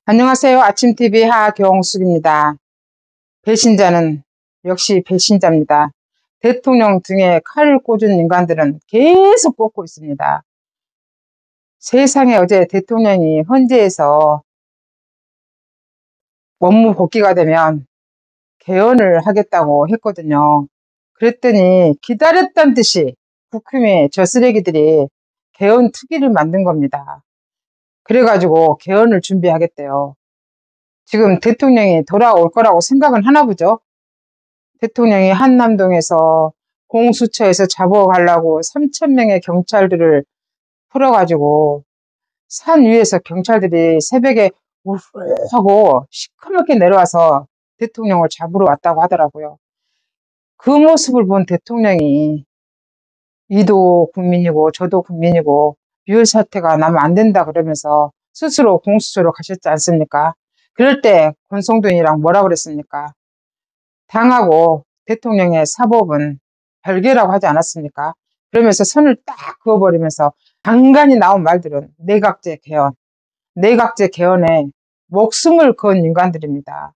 안녕하세요. 아침TV 하경숙입니다. 배신자는 역시 배신자입니다. 대통령 등에 칼을 꽂은 인간들은 계속 꽂고 있습니다. 세상에 어제 대통령이 헌재에서 업무 복귀가 되면 개헌을 하겠다고 했거든요. 그랬더니 기다렸던 듯이 국힘의 저 쓰레기들이 개헌 특위를 만든 겁니다. 그래가지고 개헌을 준비하겠대요. 지금 대통령이 돌아올 거라고 생각은 하나 보죠. 대통령이 한남동에서 공수처에서 잡아가려고 3,000명의 경찰들을 풀어가지고 산 위에서 경찰들이 새벽에 우르르 하고 시커멓게 내려와서 대통령을 잡으러 왔다고 하더라고요. 그 모습을 본 대통령이 이도 국민이고 저도 국민이고 유혈 사태가 나면 안 된다 그러면서 스스로 공수처로 가셨지 않습니까? 그럴 때 권성동이랑 뭐라 그랬습니까? 당하고 대통령의 사법은 별개라고 하지 않았습니까? 그러면서 선을 딱 그어버리면서 간간히 나온 말들은 내각제 개헌, 내각제 개헌에 목숨을 건 인간들입니다.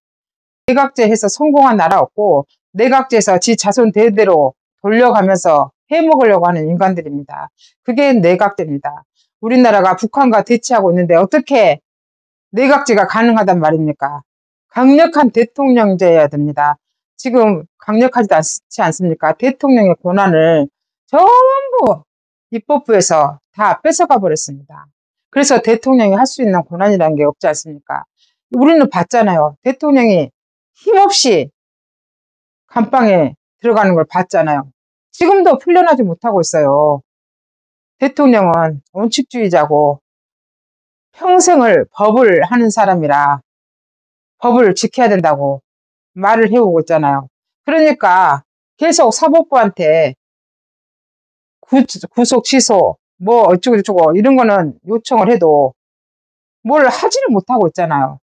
내각제해서 성공한 나라 없고 내각제에서 지 자손 대대로 돌려가면서 해먹으려고 하는 인간들입니다. 그게 내각제입니다. 우리나라가 북한과 대치하고 있는데 어떻게 내각제가 가능하단 말입니까? 강력한 대통령제여야 됩니다. 지금 강력하지 않지 않습니까? 대통령의 권한을 전부 입법부에서 다 뺏어가 버렸습니다. 그래서 대통령이 할 수 있는 권한이라는 게 없지 않습니까? 우리는 봤잖아요. 대통령이 힘없이 감방에 들어가는 걸 봤잖아요. 지금도 풀려나지 못하고 있어요. 대통령은 원칙주의자고 평생을 법을 하는 사람이라 법을 지켜야 된다고 말을 해오고 있잖아요. 그러니까 계속 사법부한테 구속 취소 뭐 어쩌고저쩌고 이런 거는 요청을 해도 뭘 하지를 못하고 있잖아요.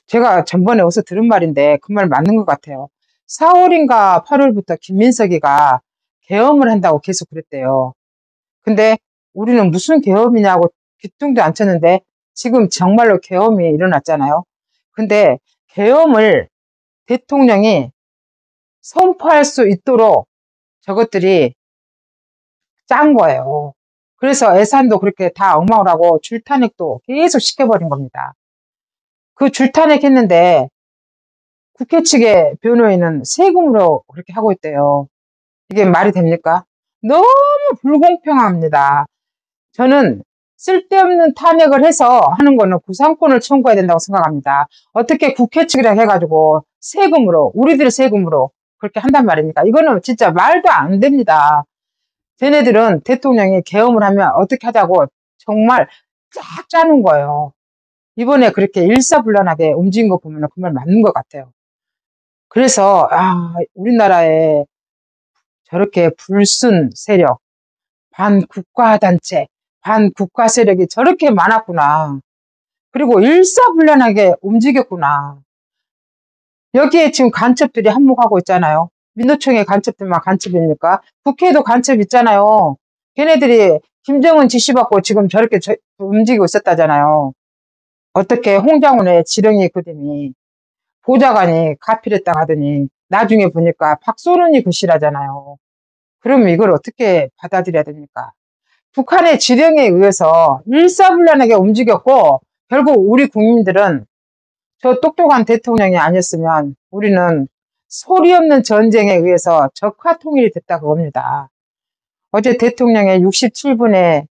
제가 전번에 어디서 들은 말인데 그 말 맞는 것 같아요. 4월인가 8월부터 김민석이가 계엄을 한다고 계속 그랬대요. 근데 우리는 무슨 계엄이냐고 귀뚱도 안 쳤는데 지금 정말로 계엄이 일어났잖아요. 근데 계엄을 대통령이 선포할 수 있도록 저것들이 짠 거예요. 그래서 예산도 그렇게 다 엉망을 하고 줄탄핵도 계속 시켜버린 겁니다. 그 줄탄핵 했는데 국회 측의 변호인은 세금으로 그렇게 하고 있대요. 이게 말이 됩니까? 너무 불공평합니다. 저는 쓸데없는 탄핵을 해서 하는 거는 구상권을 청구해야 된다고 생각합니다. 어떻게 국회 측이라 해가지고 세금으로, 우리들의 세금으로 그렇게 한단 말입니까? 이거는 진짜 말도 안 됩니다. 쟤네들은 대통령이 계엄을 하면 어떻게 하자고 정말 쫙 짜는 거예요. 이번에 그렇게 일사불란하게 움직인 거 보면 그 말 맞는 것 같아요. 그래서 우리나라에 저렇게 불순 세력, 반국가단체, 반국가 세력이 저렇게 많았구나. 그리고 일사불란하게 움직였구나. 여기에 지금 간첩들이 한몫하고 있잖아요. 민노총의 간첩들만 간첩입니까? 국회에도 간첩 있잖아요. 걔네들이 김정은 지시받고 지금 저렇게 움직이고 있었다잖아요. 어떻게 홍장훈의 지렁이 그림이 보좌관이 가필했다고 하더니 나중에 보니까 박소론이 글씨라잖아요. 그럼 이걸 어떻게 받아들여야 됩니까? 북한의 지령에 의해서 일사불란하게 움직였고 결국 우리 국민들은 저 똑똑한 대통령이 아니었으면 우리는 소리 없는 전쟁에 의해서 적화통일이 됐다 그겁니다. 어제 대통령의 67분의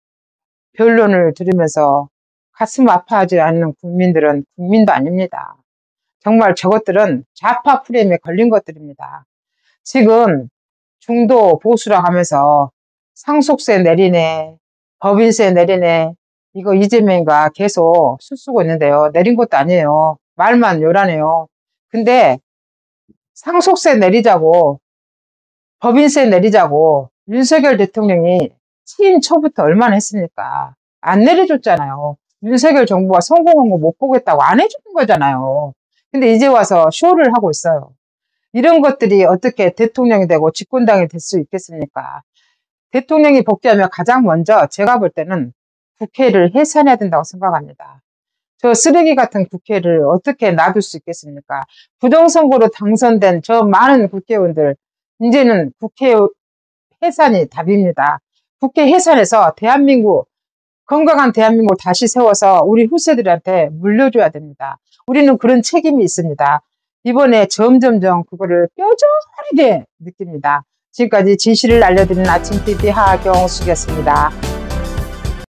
변론을 들으면서 가슴 아파하지 않는 국민들은 국민도 아닙니다. 정말 저것들은 좌파 프레임에 걸린 것들입니다. 지금 중도 보수라고 하면서 상속세 내리네, 법인세 내리네, 이거 이재명이가 계속 수쓰고 있는데요. 내린 것도 아니에요. 말만 요란해요. 근데 상속세 내리자고, 법인세 내리자고 윤석열 대통령이 취임 초부터 얼마나 했습니까? 안 내려줬잖아요. 윤석열 정부가 성공한 거 못 보겠다고 안 해주는 거잖아요. 근데 이제 와서 쇼를 하고 있어요. 이런 것들이 어떻게 대통령이 되고 집권당이 될 수 있겠습니까? 대통령이 복귀하면 가장 먼저 제가 볼 때는 국회를 해산해야 된다고 생각합니다. 저 쓰레기 같은 국회를 어떻게 놔둘 수 있겠습니까? 부정선거로 당선된 저 많은 국회의원들, 이제는 국회 해산이 답입니다. 국회 해산해서 대한민국, 건강한 대한민국을 다시 세워서 우리 후세들한테 물려줘야 됩니다. 우리는 그런 책임이 있습니다. 이번에 점점점 그거를 뼈저리게 느낍니다. 지금까지 진실을 알려드리는 아침TV 하경숙이었습니다.